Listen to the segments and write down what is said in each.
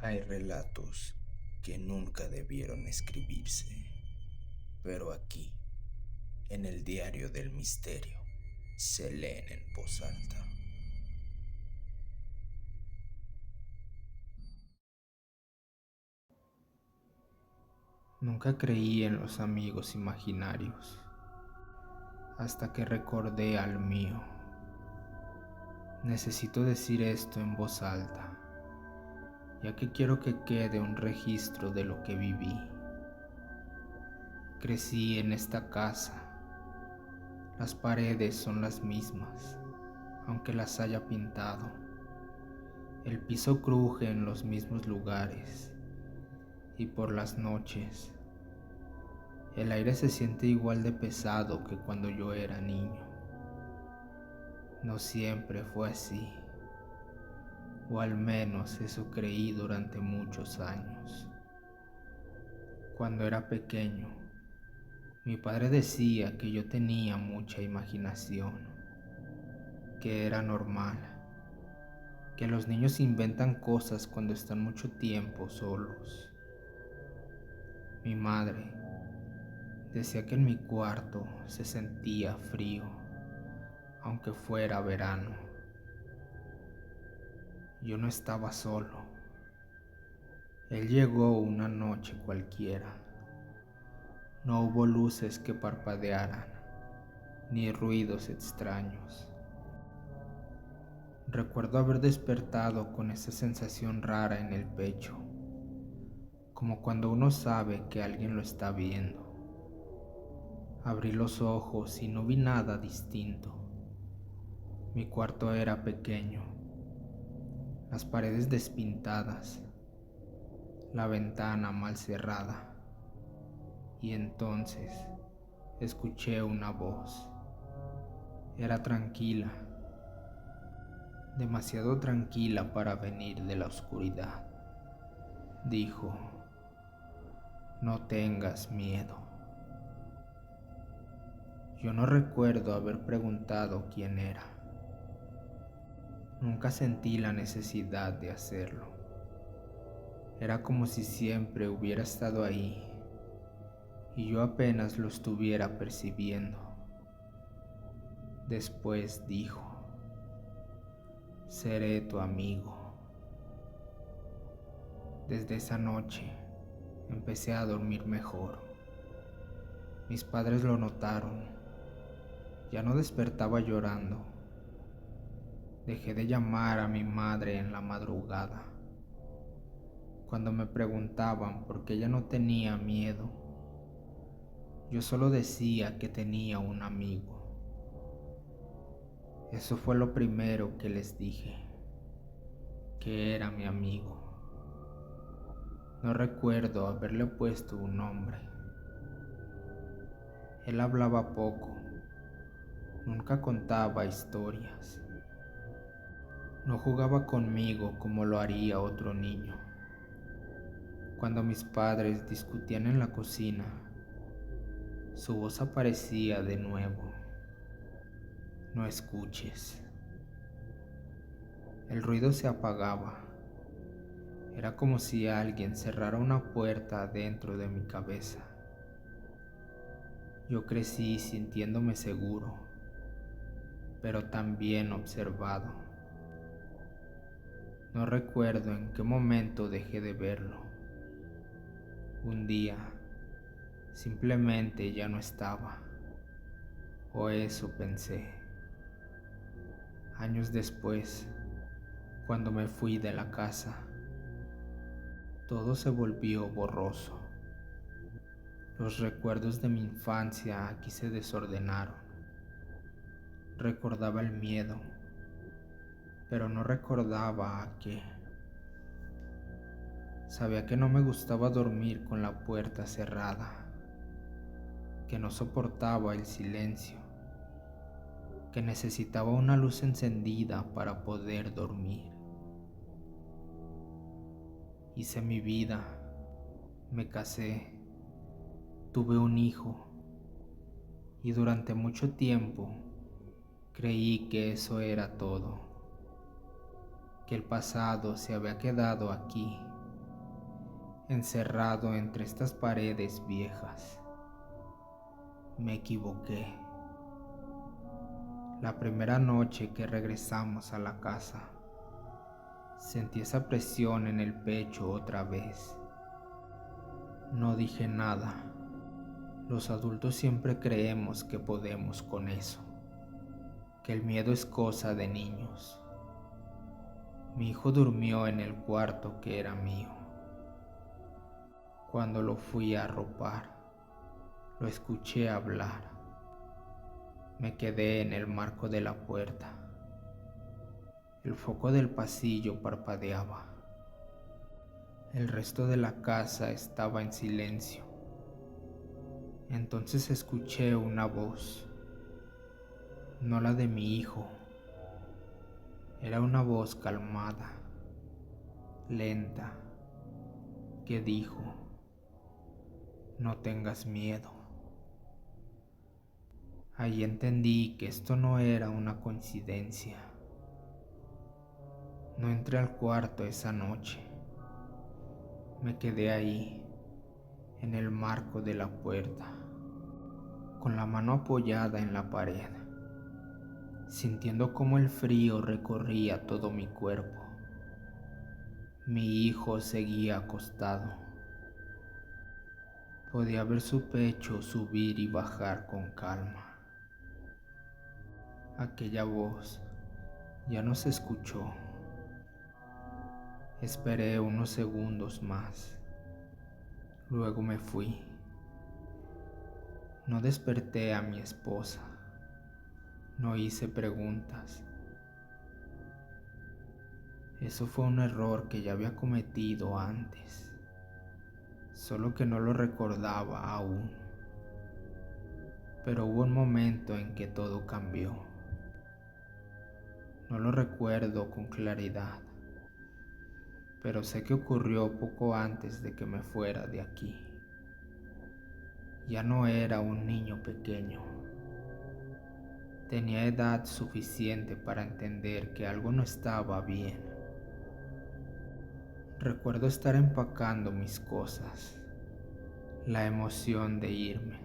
Hay relatos que nunca debieron escribirse, pero aquí, en el diario del misterio, se leen en voz alta. Nunca creí en los amigos imaginarios, hasta que recordé al mío. Necesito decir esto en voz alta, ya que quiero que quede un registro de lo que viví. Crecí en esta casa. Las paredes son las mismas, aunque las haya pintado. El piso cruje en los mismos lugares, y por las noches, el aire se siente igual de pesado que cuando yo era niño. No siempre fue así, o al menos eso creí durante muchos años. Cuando era pequeño, mi padre decía que yo tenía mucha imaginación, que era normal, que los niños inventan cosas cuando están mucho tiempo solos. Mi madre decía que en mi cuarto se sentía frío, aunque fuera verano. Yo no estaba solo. Él llegó una noche cualquiera. No hubo luces que parpadearan, ni ruidos extraños. Recuerdo haber despertado con esa sensación rara en el pecho, como cuando uno sabe que alguien lo está viendo. Abrí los ojos y no vi nada distinto. Mi cuarto era pequeño, las paredes despintadas, la ventana mal cerrada, y entonces escuché una voz. Era tranquila, demasiado tranquila para venir de la oscuridad. Dijo: "No tengas miedo". Yo no recuerdo haber preguntado quién era. Nunca sentí la necesidad de hacerlo. Era como si siempre hubiera estado ahí y yo apenas lo estuviera percibiendo. Después dijo: "Seré tu amigo". Desde esa noche empecé a dormir mejor. Mis padres lo notaron. Ya no despertaba llorando. Dejé de llamar a mi madre en la madrugada. Cuando me preguntaban por qué ella no tenía miedo, yo solo decía que tenía un amigo. Eso fue lo primero que les dije, que era mi amigo. No recuerdo haberle puesto un nombre. Él hablaba poco, nunca contaba historias. No jugaba conmigo como lo haría otro niño. Cuando mis padres discutían en la cocina, su voz aparecía de nuevo. No escuches. El ruido se apagaba. Era como si alguien cerrara una puerta dentro de mi cabeza. Yo crecí sintiéndome seguro, pero también observado. No recuerdo en qué momento dejé de verlo. Un día, simplemente ya no estaba, o eso pensé. Años después, cuando me fui de la casa, todo se volvió borroso. Los recuerdos de mi infancia aquí se desordenaron. Recordaba el miedo, pero no recordaba a qué. Sabía que no me gustaba dormir con la puerta cerrada, que no soportaba el silencio, que necesitaba una luz encendida para poder dormir. Hice mi vida, me casé, tuve un hijo y durante mucho tiempo creí que eso era todo, que el pasado se había quedado aquí, encerrado entre estas paredes viejas. Me equivoqué. La primera noche que regresamos a la casa, sentí esa presión en el pecho otra vez. No dije nada. Los adultos siempre creemos que podemos con eso, que el miedo es cosa de niños. Mi hijo durmió en el cuarto que era mío. Cuando lo fui a arropar, lo escuché hablar. Me quedé en el marco de la puerta. El foco del pasillo parpadeaba. El resto de la casa estaba en silencio. Entonces escuché una voz, no la de mi hijo. Era una voz calmada, lenta, que dijo: no tengas miedo. Ahí entendí que esto no era una coincidencia. No entré al cuarto esa noche. Me quedé ahí, en el marco de la puerta, con la mano apoyada en la pared, sintiendo cómo el frío recorría todo mi cuerpo. Mi hijo seguía acostado. Podía ver su pecho subir y bajar con calma. Aquella voz ya no se escuchó. Esperé unos segundos más. Luego me fui. No desperté a mi esposa. No hice preguntas. Eso fue un error que ya había cometido antes, solo que no lo recordaba aún. Pero hubo un momento en que todo cambió. No lo recuerdo con claridad, pero sé que ocurrió poco antes de que me fuera de aquí. Ya no era un niño pequeño. Tenía edad suficiente para entender que algo no estaba bien. Recuerdo estar empacando mis cosas, la emoción de irme,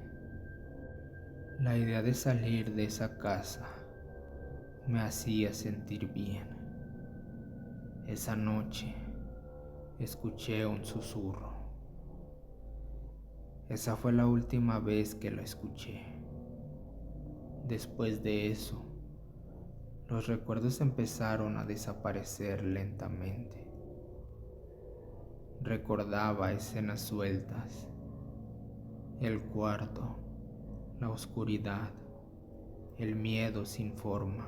la idea de salir de esa casa me hacía sentir bien. Esa noche escuché un susurro. Esa fue la última vez que lo escuché. Después de eso, los recuerdos empezaron a desaparecer lentamente. Recordaba escenas sueltas, el cuarto, la oscuridad, el miedo sin forma.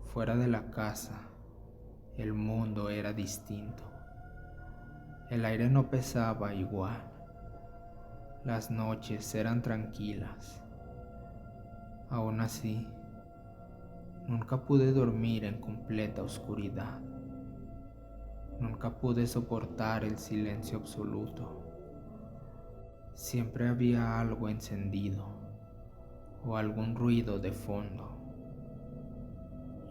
Fuera de la casa, el mundo era distinto. El aire no pesaba igual. Las noches eran tranquilas. Aún así, nunca pude dormir en completa oscuridad. Nunca pude soportar el silencio absoluto. Siempre había algo encendido o algún ruido de fondo.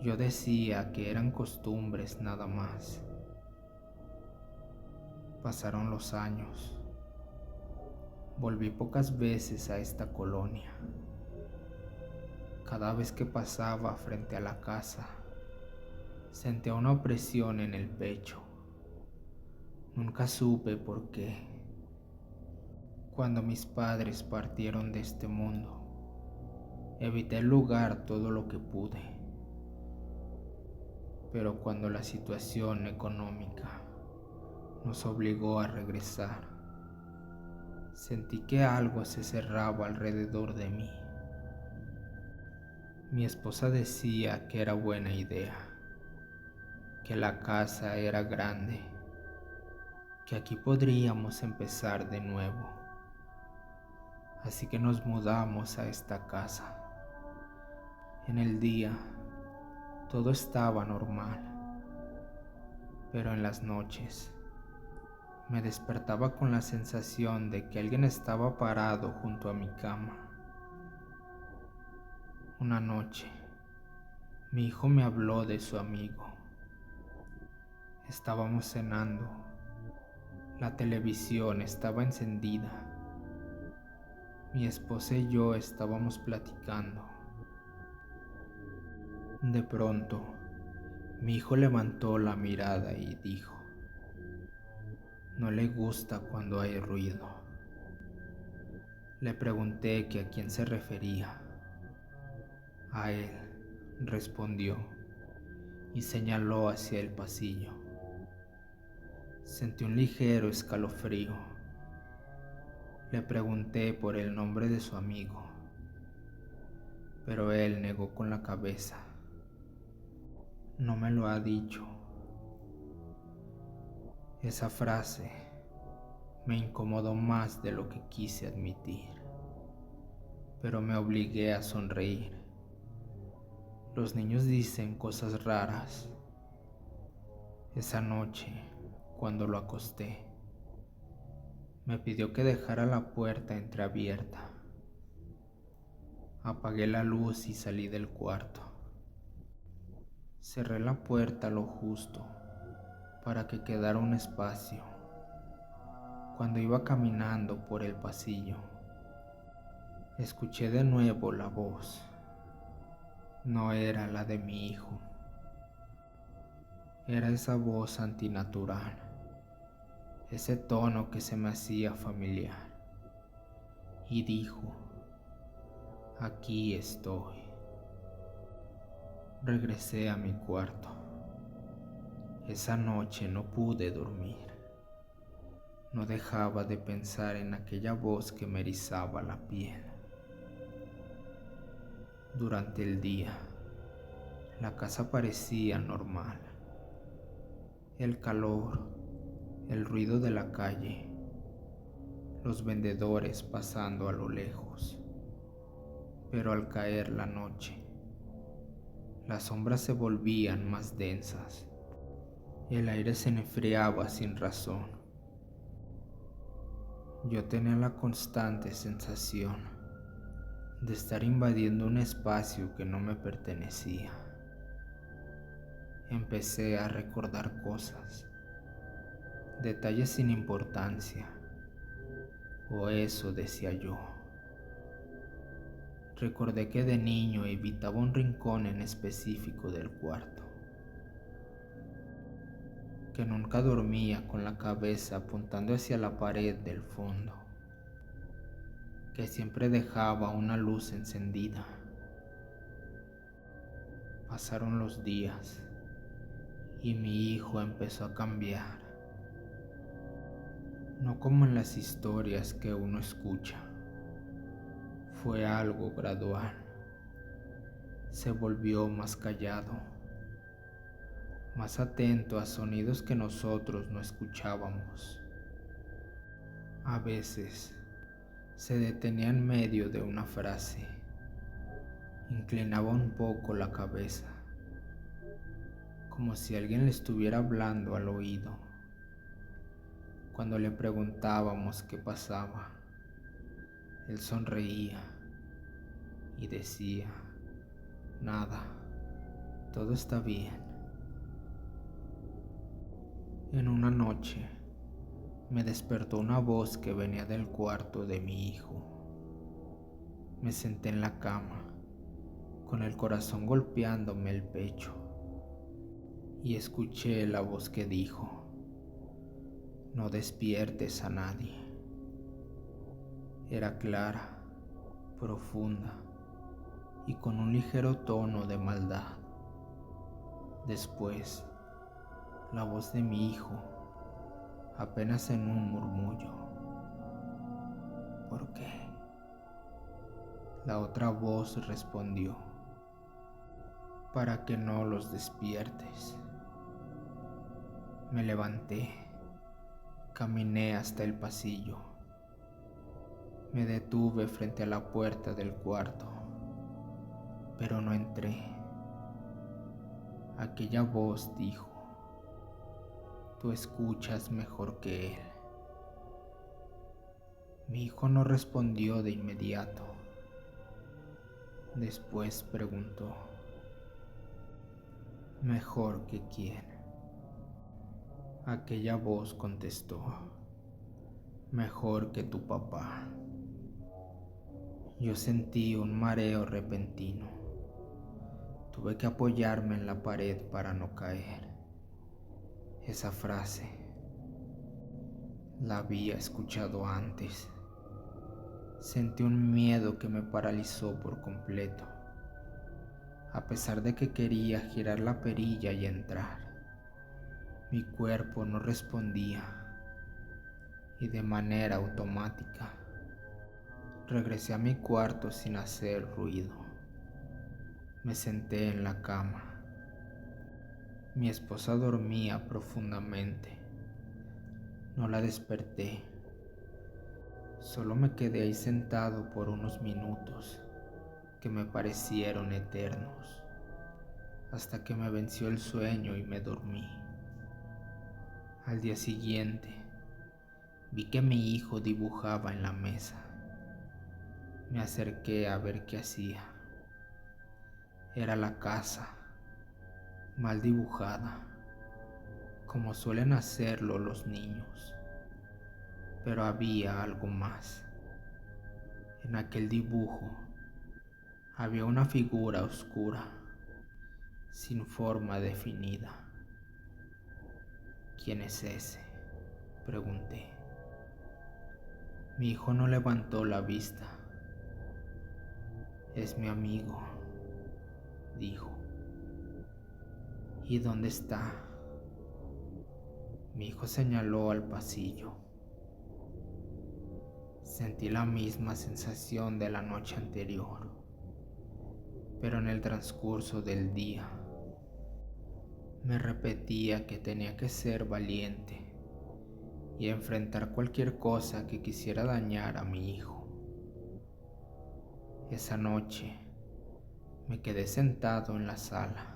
Yo decía que eran costumbres nada más. Pasaron los años. Volví pocas veces a esta colonia. Cada vez que pasaba frente a la casa, sentía una opresión en el pecho. Nunca supe por qué. Cuando mis padres partieron de este mundo, evité el lugar todo lo que pude. Pero cuando la situación económica nos obligó a regresar, sentí que algo se cerraba alrededor de mí. Mi esposa decía que era buena idea, que la casa era grande, que aquí podríamos empezar de nuevo. Así que nos mudamos a esta casa. En el día, todo estaba normal, pero en las noches me despertaba con la sensación de que alguien estaba parado junto a mi cama. Una noche, mi hijo me habló de su amigo. Estábamos cenando La televisión estaba encendida. Mi esposa y yo estábamos platicando. De pronto, mi hijo levantó la mirada y dijo: "No le gusta cuando hay ruido". Le pregunté que a quién se refería. A él, respondió, y señaló hacia el pasillo. Sentí un ligero escalofrío. Le pregunté por el nombre de su amigo, pero él negó con la cabeza. No me lo ha dicho. Esa frase me incomodó más de lo que quise admitir, pero me obligué a sonreír. Los niños dicen cosas raras. Esa noche, cuando lo acosté, me pidió que dejara la puerta entreabierta. Apagué la luz y salí del cuarto. Cerré la puerta lo justo para que quedara un espacio. Cuando iba caminando por el pasillo, escuché de nuevo la voz. No era la de mi hijo. Era esa voz antinatural, ese tono que se me hacía familiar. Y dijo: "Aquí estoy". Regresé a mi cuarto. Esa noche no pude dormir. No dejaba de pensar en aquella voz que me erizaba la piel. Durante el día, la casa parecía normal. El calor, el ruido de la calle, los vendedores pasando a lo lejos. Pero al caer la noche, las sombras se volvían más densas. El aire se enfriaba sin razón. Yo tenía la constante sensación de estar invadiendo un espacio que no me pertenecía. Empecé a recordar cosas, detalles sin importancia, o eso decía yo. Recordé que de niño evitaba un rincón en específico del cuarto, que nunca dormía con la cabeza apuntando hacia la pared del fondo, que siempre dejaba una luz encendida. Pasaron los días y mi hijo empezó a cambiar. No como en las historias que uno escucha. Fue algo gradual. Se volvió más callado, más atento a sonidos que nosotros no escuchábamos. A veces se detenía en medio de una frase, inclinaba un poco la cabeza, como si alguien le estuviera hablando al oído. Cuando le preguntábamos qué pasaba, él sonreía y decía: "Nada, todo está bien". En una noche me despertó una voz que venía del cuarto de mi hijo. Me senté en la cama, con el corazón golpeándome el pecho, y escuché la voz que dijo: "No despiertes a nadie". Era clara, profunda y con un ligero tono de maldad. Después, la voz de mi hijo, apenas en un murmullo: "¿Por qué?". La otra voz respondió: "Para que no los despiertes". Me levanté, caminé hasta el pasillo. Me detuve frente a la puerta del cuarto, pero no entré. Aquella voz dijo: "Tú escuchas mejor que él". Mi hijo no respondió de inmediato. Después preguntó: "¿Mejor que quién?". Aquella voz contestó: mejor que tu papá. Yo sentí un mareo repentino. Tuve que apoyarme en la pared para no caer. Esa frase la había escuchado antes. Sentí un miedo que me paralizó por completo. A pesar de que quería girar la perilla y entrar, mi cuerpo no respondía y de manera automática regresé a mi cuarto sin hacer ruido. Me senté en la cama. Mi esposa dormía profundamente. No la desperté. Solo me quedé ahí sentado por unos minutos que me parecieron eternos, hasta que me venció el sueño y me dormí. Al día siguiente, vi que mi hijo dibujaba en la mesa. Me acerqué a ver qué hacía. Era la casa, mal dibujada, como suelen hacerlo los niños. Pero había algo más. En aquel dibujo había una figura oscura, sin forma definida. ¿Quién es ese?, pregunté. Mi hijo no levantó la vista. Es mi amigo, dijo. ¿Y dónde está? Mi hijo señaló al pasillo. Sentí la misma sensación de la noche anterior, pero en el transcurso del día me repetía que tenía que ser valiente y enfrentar cualquier cosa que quisiera dañar a mi hijo. Esa noche me quedé sentado en la sala,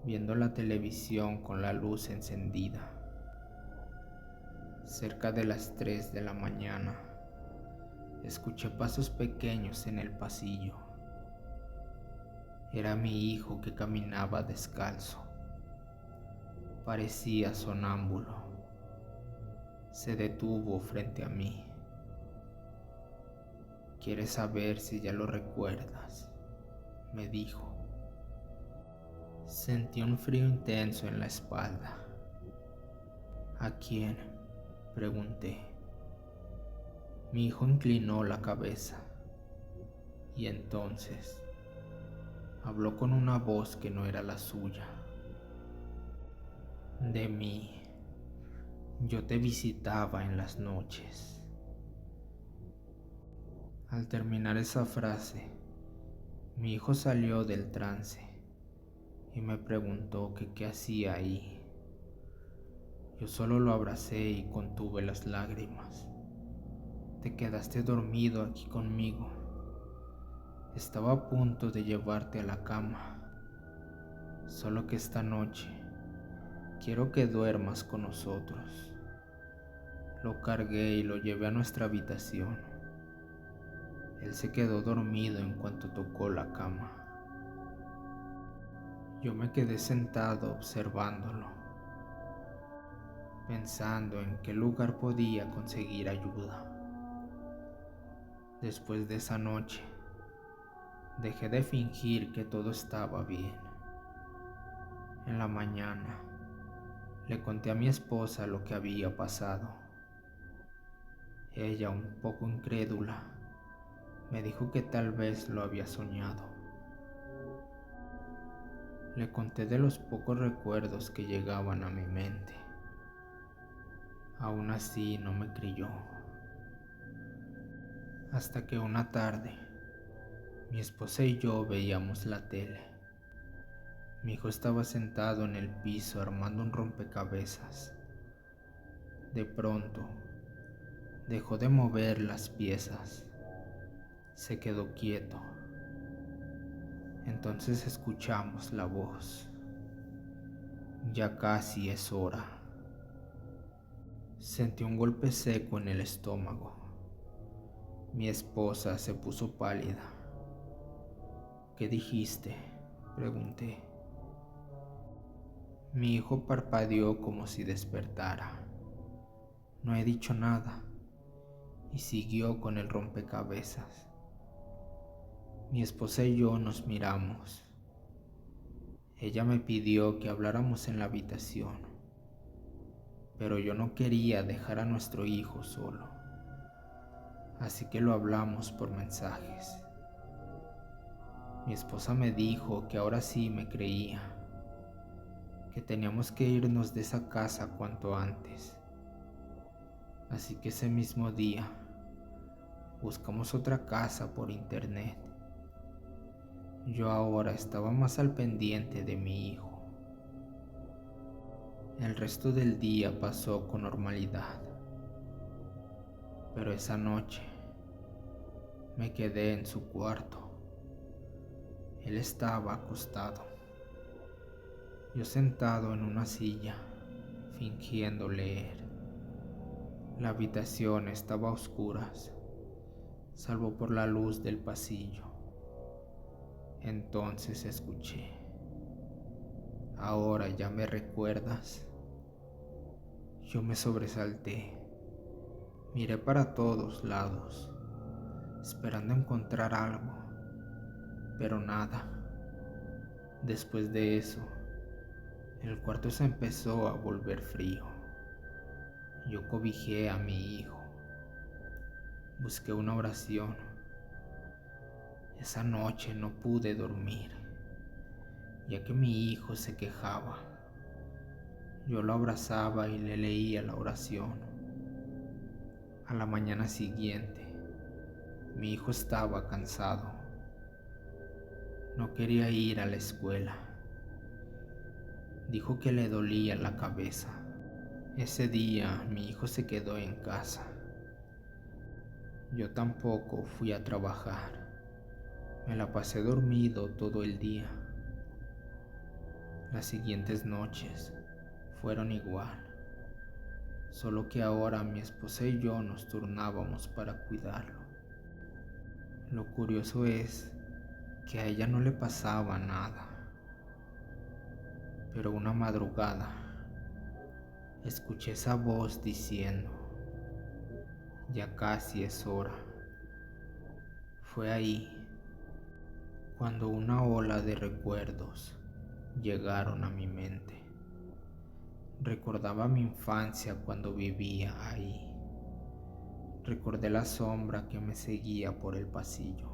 viendo la televisión con la luz encendida. Cerca de las 3 de la mañana, escuché pasos pequeños en el pasillo. Era mi hijo que caminaba descalzo. Parecía sonámbulo. Se detuvo frente a mí. ¿Quieres saber si ya lo recuerdas?, me dijo. Sentí un frío intenso en la espalda. ¿A quién?, pregunté. Mi hijo inclinó la cabeza y entonces habló con una voz que no era la suya. De mí. Yo te visitaba en las noches. Al terminar esa frase, mi hijo salió del trance y me preguntó que qué hacía ahí. Yo solo lo abracé y contuve las lágrimas. Te quedaste dormido aquí conmigo. Estaba a punto de llevarte a la cama. Solo que esta noche quiero que duermas con nosotros. Lo cargué y lo llevé a nuestra habitación. Él se quedó dormido en cuanto tocó la cama. Yo me quedé sentado observándolo, pensando en qué lugar podía conseguir ayuda. Después de esa noche, dejé de fingir que todo estaba bien. En la mañana, le conté a mi esposa lo que había pasado. Ella, un poco incrédula, me dijo que tal vez lo había soñado. Le conté de los pocos recuerdos que llegaban a mi mente. Aún así no me creyó. Hasta que una tarde, mi esposa y yo veíamos la tele. Mi hijo estaba sentado en el piso armando un rompecabezas. De pronto, dejó de mover las piezas. Se quedó quieto. Entonces escuchamos la voz. Ya casi es hora. Sentí un golpe seco en el estómago. Mi esposa se puso pálida. ¿Qué dijiste?, pregunté. Mi hijo parpadeó como si despertara. No he dicho nada, y siguió con el rompecabezas. Mi esposa y yo nos miramos. Ella me pidió que habláramos en la habitación, pero yo no quería dejar a nuestro hijo solo, así que lo hablamos por mensajes. Mi esposa me dijo que ahora sí me creía, que teníamos que irnos de esa casa cuanto antes. Así que ese mismo día buscamos otra casa por internet. Yo ahora estaba más al pendiente de mi hijo. El resto del día pasó con normalidad, pero esa noche me quedé en su cuarto. Él estaba acostado, yo sentado en una silla, fingiendo leer. La habitación estaba a oscuras, salvo por la luz del pasillo. Entonces escuché: "Ahora ya me recuerdas". Yo me sobresalté, miré para todos lados, esperando encontrar algo, pero nada. Después de eso, el cuarto se empezó a volver frío. Yo cobijé a mi hijo, busqué una oración. Esa noche no pude dormir, ya que mi hijo se quejaba. Yo lo abrazaba y le leía la oración. A la mañana siguiente, mi hijo estaba cansado. No quería ir a la escuela. Dijo que le dolía la cabeza. Ese día mi hijo se quedó en casa. Yo tampoco fui a trabajar. Me la pasé dormido todo el día. Las siguientes noches fueron igual, solo que ahora mi esposa y yo nos turnábamos para cuidarlo. Lo curioso es que a ella no le pasaba nada, pero una madrugada escuché esa voz diciendo: "Ya casi es hora". Fue ahí cuando una ola de recuerdos llegaron a mi mente. Recordaba mi infancia cuando vivía ahí. Recordé la sombra que me seguía por el pasillo,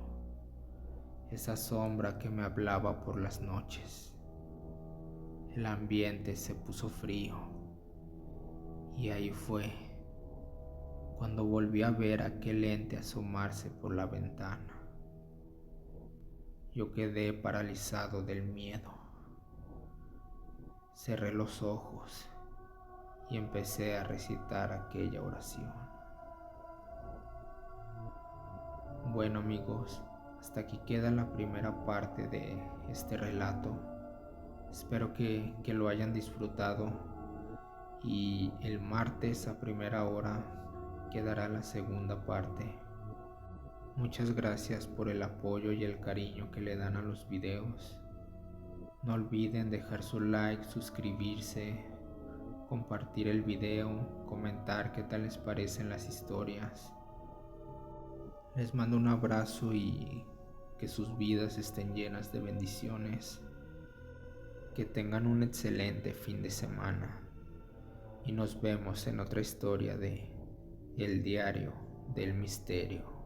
esa sombra que me hablaba por las noches. El ambiente se puso frío y ahí fue cuando volví a ver a aquel ente asomarse por la ventana. Yo quedé paralizado del miedo. Cerré los ojos y empecé a recitar aquella oración. Bueno amigos, hasta aquí queda la primera parte de este relato. Espero que lo hayan disfrutado, y el martes a primera hora quedará la segunda parte. Muchas gracias por el apoyo y el cariño que le dan a los videos. No olviden dejar su like, suscribirse, compartir el video, comentar qué tal les parecen las historias. Les mando un abrazo y que sus vidas estén llenas de bendiciones. Que tengan un excelente fin de semana. Y nos vemos en otra historia de El Diario del Misterio.